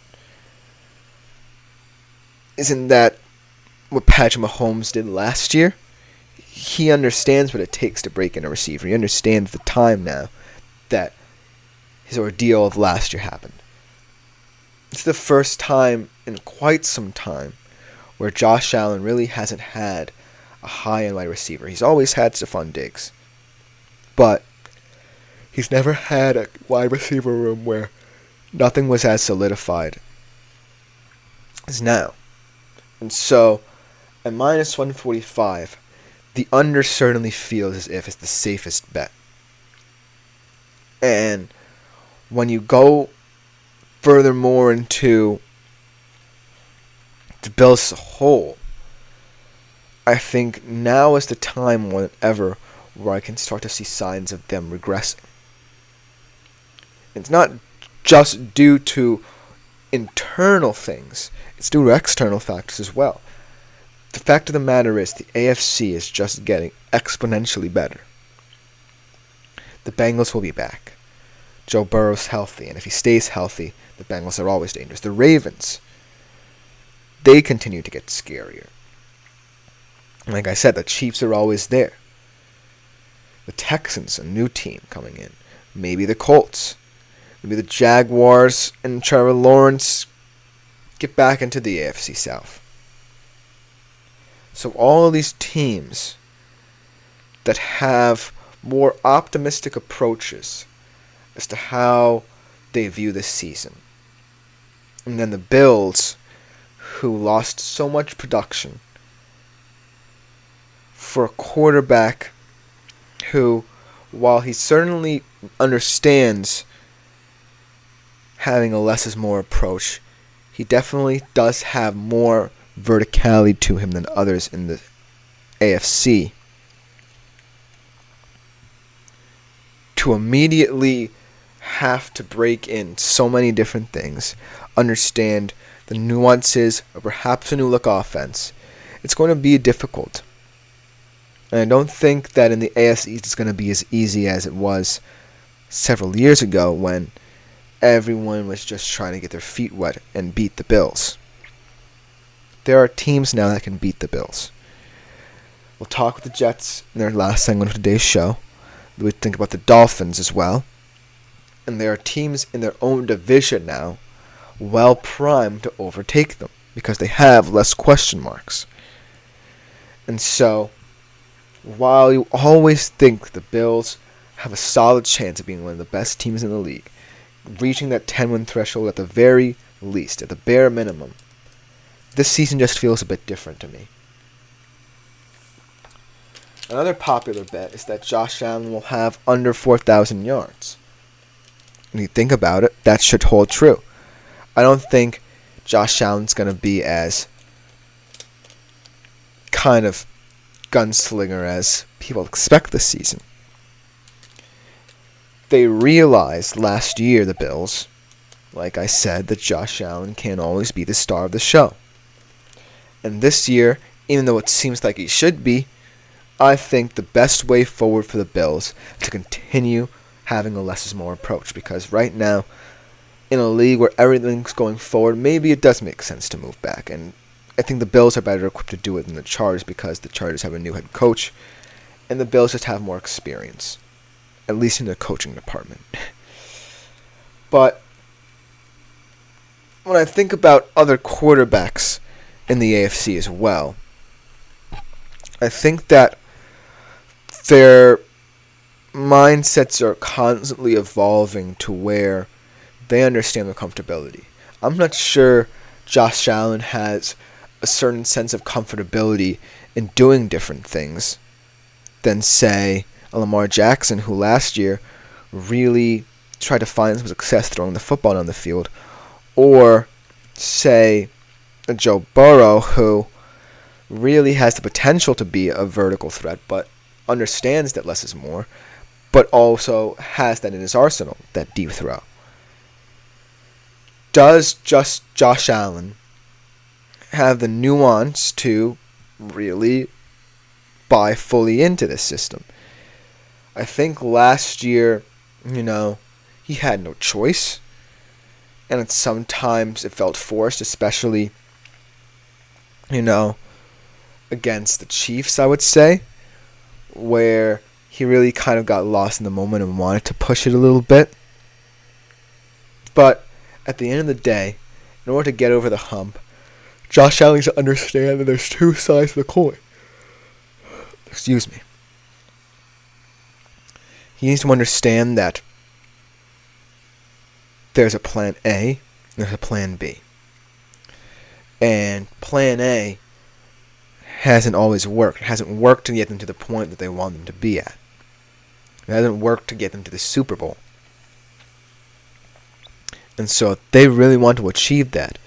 isn't that what Patrick Mahomes did last year? He understands what it takes to break in a receiver. He understands the time now that his ordeal of last year happened. It's the first time in quite some time where Josh Allen really hasn't had a high-end wide receiver. He's always had Stephon Diggs, but he's never had a wide receiver room where nothing was as solidified as now. And so, at minus 145, the under certainly feels as if it's the safest bet. And when you go furthermore into the Bills as a whole, I think now is the time more than ever where I can start to see signs of them regressing. It's not just due to internal things, it's due to external factors as well. The fact of the matter is the AFC is just getting exponentially better. The Bengals will be back. Joe Burrow's healthy, and if he stays healthy, the Bengals are always dangerous. The Ravens, they continue to get scarier. Like I said, the Chiefs are always there. The Texans, a new team coming in. Maybe the Colts. Maybe the Jaguars and Trevor Lawrence get back into the AFC South. So all of these teams that have more optimistic approaches as to how they view this season. And then the Bills, who lost so much production for a quarterback who, while he certainly understands having a less is more approach, he definitely does have more verticality to him than others in the AFC. To immediately have to break in so many different things, understand the nuances of perhaps a new look offense, it's going to be difficult. And I don't think that in the AFC it's going to be as easy as it was several years ago when everyone was just trying to get their feet wet and beat the Bills. There are teams now that can beat the Bills. We'll talk with the Jets in their last segment of today's show. We think about the Dolphins as well. And there are teams in their own division now well primed to overtake them because they have less question marks. And so, while you always think the Bills have a solid chance of being one of the best teams in the league, reaching that 10-win threshold at the very least, at the bare minimum, this season just feels a bit different to me. Another popular bet is that Josh Allen will have under 4,000 yards. When you think about it, that should hold true. I don't think Josh Allen's going to be as kind of gunslinger as people expect this season. They realized last year, the Bills, like I said, that Josh Allen can't always be the star of the show. And this year, even though it seems like he should be, I think the best way forward for the Bills to continue having a less is more approach, because right now, in a league where everything's going forward, maybe it does make sense to move back. And I think the Bills are better equipped to do it than the Chargers because the Chargers have a new head coach, and the Bills just have more experience, at least in their coaching department. But when I think about other quarterbacks in the AFC as well, I think that their mindsets are constantly evolving to where they understand their comfortability. I'm not sure Josh Allen has a certain sense of comfortability in doing different things than, say, a Lamar Jackson, who last year really tried to find some success throwing the football on the field, or, say, a Joe Burrow, who really has the potential to be a vertical threat, but understands that less is more, but also has that in his arsenal, that deep throw. Does just Josh Allen have the nuance to really buy fully into this system? I think last year, he had no choice, and sometimes it felt forced, especially, against the Chiefs, I would say, where he really kind of got lost in the moment and wanted to push it a little bit. But at the end of the day, in order to get over the hump, Josh Allen needs to understand that there's two sides to the coin. Excuse me. He needs to understand that there's a plan A and there's a plan B. And plan A hasn't always worked. It hasn't worked to get them to the point that they want them to be at. It hasn't worked to get them to the Super Bowl. And so if they really want to achieve that,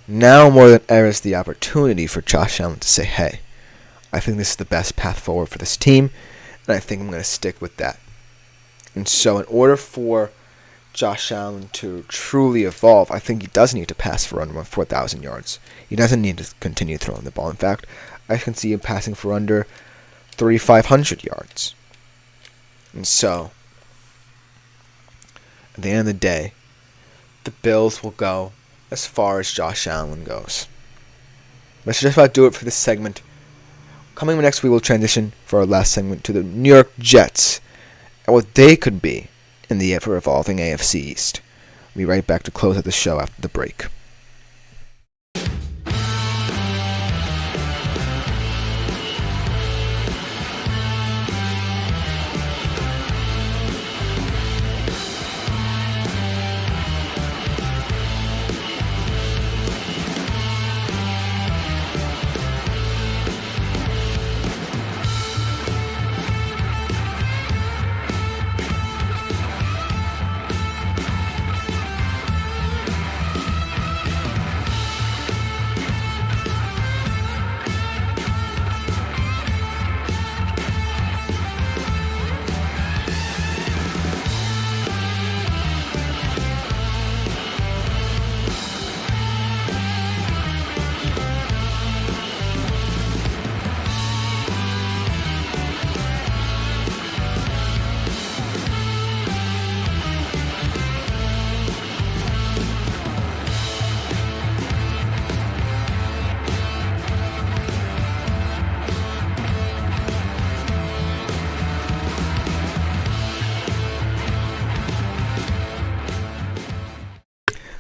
now more than ever is the opportunity for Josh Allen to say, hey, I think this is the best path forward for this team, and I think I'm going to stick with that. And so in order for Josh Allen to truly evolve, I think he does need to pass for under 4,000 yards. He doesn't need to continue throwing the ball. In fact, I can see him passing for under 3,500 yards. And so, at the end of the day, the Bills will go as far as Josh Allen goes. Let's just about do it for this segment. Coming next, we will transition for our last segment to the New York Jets and what they could be in the ever-evolving AFC East. We'll be right back to close out the show after the break.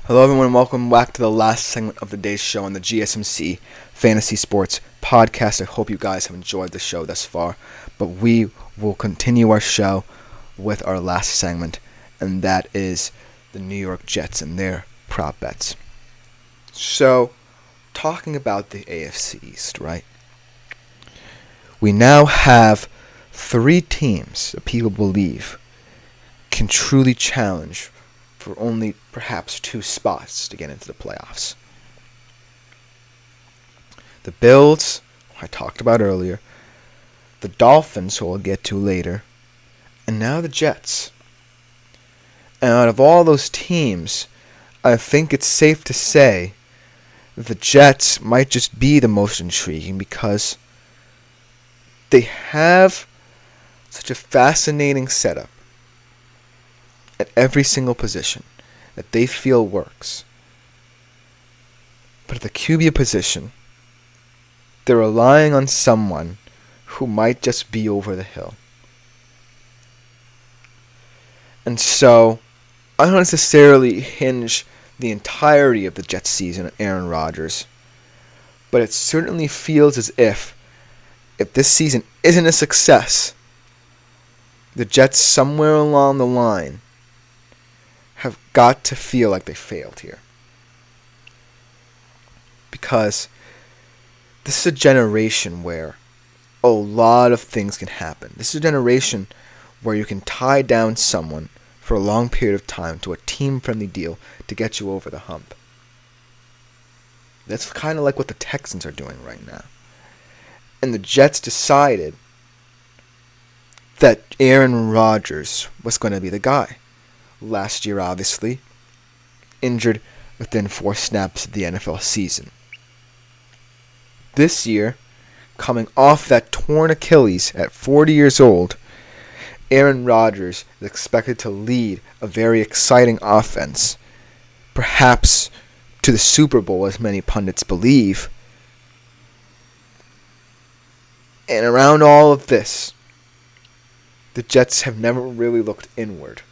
Hello everyone and welcome back to the last segment of the day's show on the GSMC Fantasy Sports Podcast. I hope you guys have enjoyed the show thus far, but we will continue our show with our last segment, and that is the New York Jets and their prop bets. So, talking about the AFC East, right? We now have 3 teams that people believe can truly challenge for only perhaps 2 spots to get into the playoffs. The Bills, who I talked about earlier, the Dolphins, who we'll get to later, and now the Jets. And out of all those teams, I think it's safe to say that the Jets might just be the most intriguing because they have such a fascinating setup at every single position that they feel works. But at the QB position, they're relying on someone who might just be over the hill. And so, I don't necessarily hinge the entirety of the Jets season on Aaron Rodgers, but it certainly feels as if this season isn't a success, the Jets, somewhere along the line, have got to feel like they failed here. Because this is a generation where a lot of things can happen. This is a generation where you can tie down someone for a long period of time to a team-friendly deal to get you over the hump. That's kind of like what the Texans are doing right now. And the Jets decided that Aaron Rodgers was going to be the guy. Last year, obviously, injured within 4 snaps of the NFL season. This year, coming off that torn Achilles at 40 years old, Aaron Rodgers is expected to lead a very exciting offense, perhaps to the Super Bowl, as many pundits believe. And around all of this, the Jets have never really looked inward.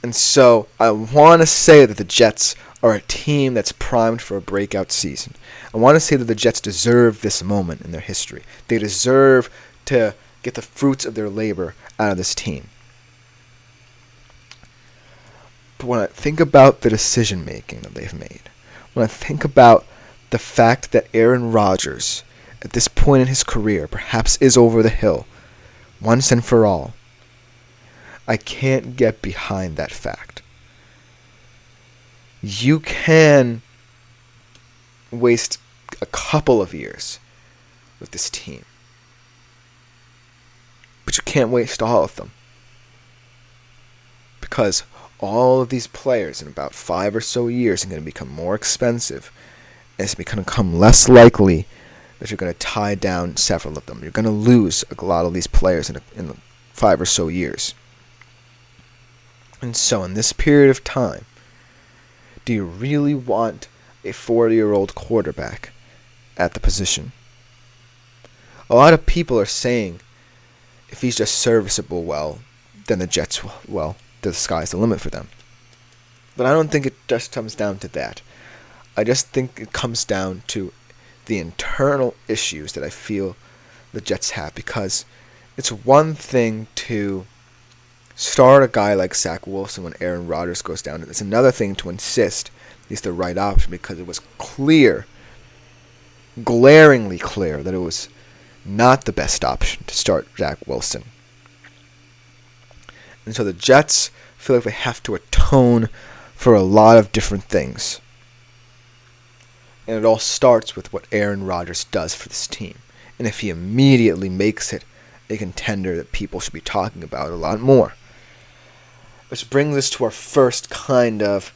And so I want to say that the Jets are a team that's primed for a breakout season. I want to say that the Jets deserve this moment in their history. They deserve to get the fruits of their labor out of this team. But when I think about the decision making that they've made, when I think about the fact that Aaron Rodgers, at this point in his career, perhaps is over the hill, once and for all, I can't get behind that fact. You can waste a couple of years with this team, but you can't waste all of them, because all of these players in about 5 or so years are going to become more expensive, and it's going to become less likely that you're going to tie down several of them. You're going to lose a lot of these players in 5 or so years. And so in this period of time, do you really want a 40-year-old quarterback at the position? A lot of people are saying if he's just serviceable, well, then the Jets, well, the sky's the limit for them. But I don't think it just comes down to that. I just think it comes down to the internal issues that I feel the Jets have, because it's one thing to start a guy like Zach Wilson when Aaron Rodgers goes down. It's another thing to insist he's the right option, because it was clear, glaringly clear, that it was not the best option to start Zach Wilson. And so the Jets feel like they have to atone for a lot of different things. And it all starts with what Aaron Rodgers does for this team. And if he immediately makes it a contender that people should be talking about a lot more. Which brings us to our first kind of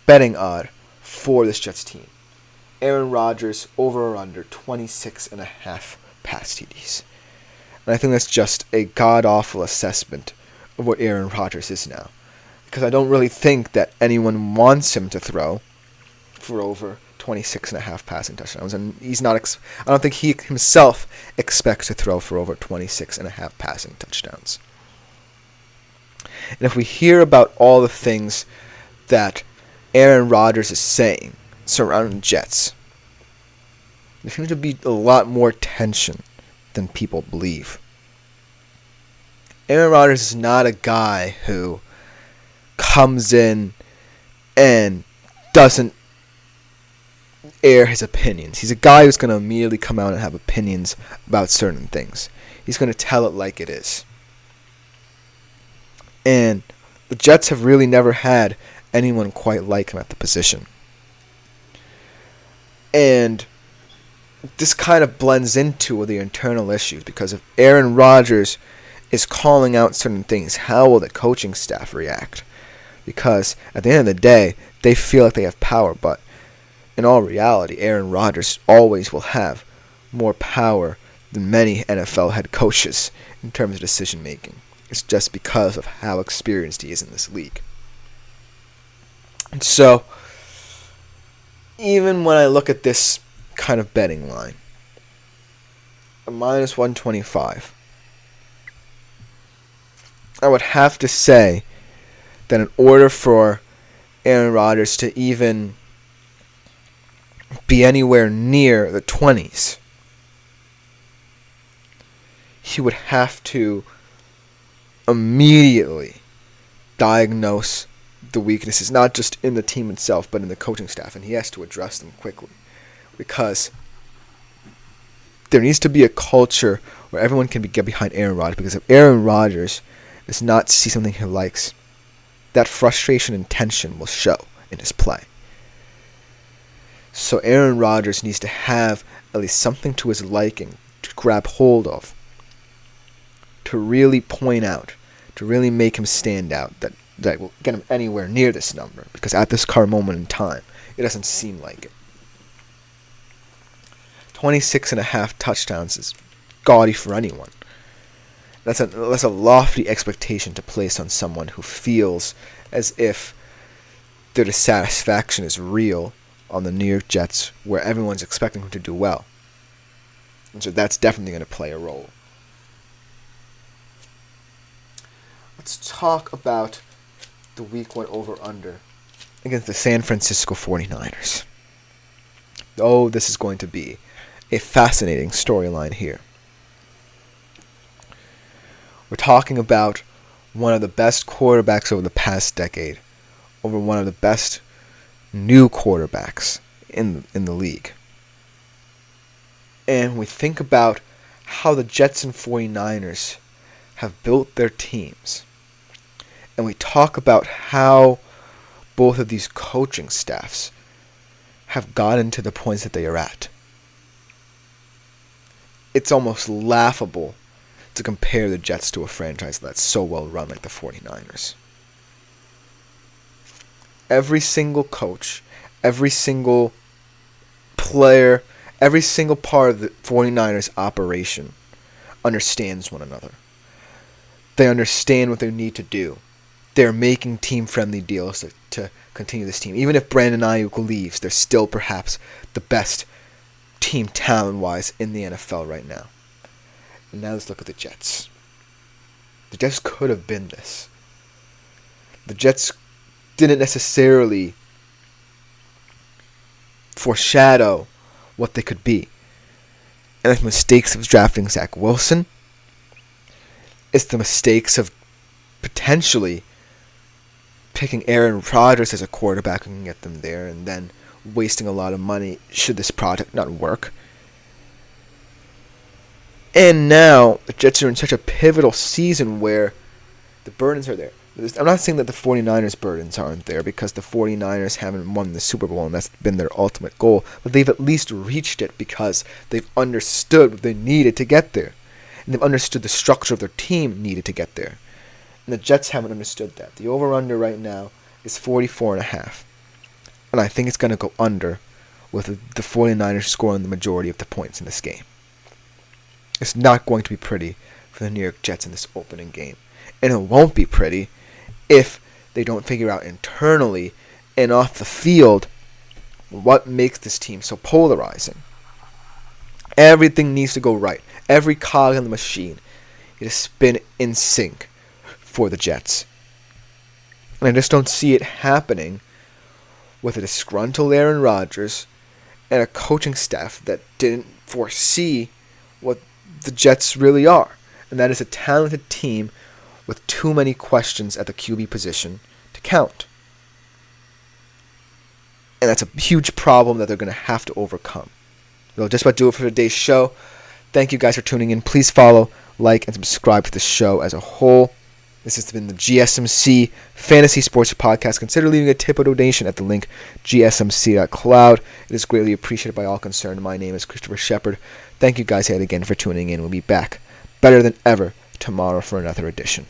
betting odd for this Jets team. Aaron Rodgers over or under 26.5 pass TDs. And I think that's just a god-awful assessment of what Aaron Rodgers is now. Because I don't really think that anyone wants him to throw for over 26.5 passing touchdowns. And he's not. I don't think he himself expects to throw for over 26.5 passing touchdowns. And if we hear about all the things that Aaron Rodgers is saying surrounding the Jets, there seems to be a lot more tension than people believe. Aaron Rodgers is not a guy who comes in and doesn't air his opinions. He's a guy who's going to immediately come out and have opinions about certain things. He's going to tell it like it is. And the Jets have really never had anyone quite like him at the position. And this kind of blends into the internal issues, because if Aaron Rodgers is calling out certain things, how will the coaching staff react? Because at the end of the day, they feel like they have power, but in all reality, Aaron Rodgers always will have more power than many NFL head coaches in terms of decision making. It's just because of how experienced he is in this league. And so, even when I look at this kind of betting line, a minus 125, I would have to say that in order for Aaron Rodgers to even be anywhere near the 20s, he would have to immediately diagnose the weaknesses, not just in the team itself, but in the coaching staff, and he has to address them quickly, because there needs to be a culture where everyone can get behind Aaron Rodgers, because if Aaron Rodgers does not see something he likes, that frustration and tension will show in his play. So Aaron Rodgers needs to have at least something to his liking to grab hold of, to really point out, to really make him stand out, that will get him anywhere near this number, because at this current moment in time, it doesn't seem like it. 26.5 touchdowns is gaudy for anyone. That's a lofty expectation to place on someone who feels as if their dissatisfaction is real on the New York Jets, where everyone's expecting him to do well. And so that's definitely going to play a role. Let's talk about the week 1 over-under against the San Francisco 49ers. Oh, this is going to be a fascinating storyline here. We're talking about one of the best quarterbacks over the past decade over one of the best new quarterbacks in the league. And we think about how the Jets and 49ers have built their teams. And we talk about how both of these coaching staffs have gotten to the points that they are at. It's almost laughable to compare the Jets to a franchise that's so well run like the 49ers. Every single coach, every single player, every single part of the 49ers operation understands one another. They understand what they need to do. They're making team-friendly deals to continue this team. Even if Brandon Ayuk leaves, they're still perhaps the best team talent-wise in the NFL right now. And now let's look at the Jets. The Jets could have been this. The Jets didn't necessarily foreshadow what they could be. And it's the mistakes of drafting Zach Wilson. It's the mistakes of potentially picking Aaron Rodgers as a quarterback who can get them there, and then wasting a lot of money should this project not work. And now the Jets are in such a pivotal season where the burdens are there. I'm not saying that the 49ers' burdens aren't there, because the 49ers haven't won the Super Bowl and that's been their ultimate goal, but they've at least reached it because they've understood what they needed to get there. And they've understood the structure of their team needed to get there. And the Jets haven't understood that. The over-under right now is 44.5. And I think it's going to go under, with the 49ers scoring the majority of the points in this game. It's not going to be pretty for the New York Jets in this opening game. And it won't be pretty if they don't figure out internally and off the field what makes this team so polarizing. Everything needs to go right. Every cog in the machine needs to spin in sync for the Jets. And I just don't see it happening with a disgruntled Aaron Rodgers and a coaching staff that didn't foresee what the Jets really are. And that is a talented team with too many questions at the QB position to count. And that's a huge problem that they're going to have to overcome. That'll just about do it for today's show. Thank you guys for tuning in. Please follow, like, and subscribe to the show as a whole. This has been the GSMC Fantasy Sports Podcast. Consider leaving a tip or donation at the link gsmc.cloud. It is greatly appreciated by all concerned. My name is Christopher Shepard. Thank you guys yet again for tuning in. We'll be back better than ever tomorrow for another edition.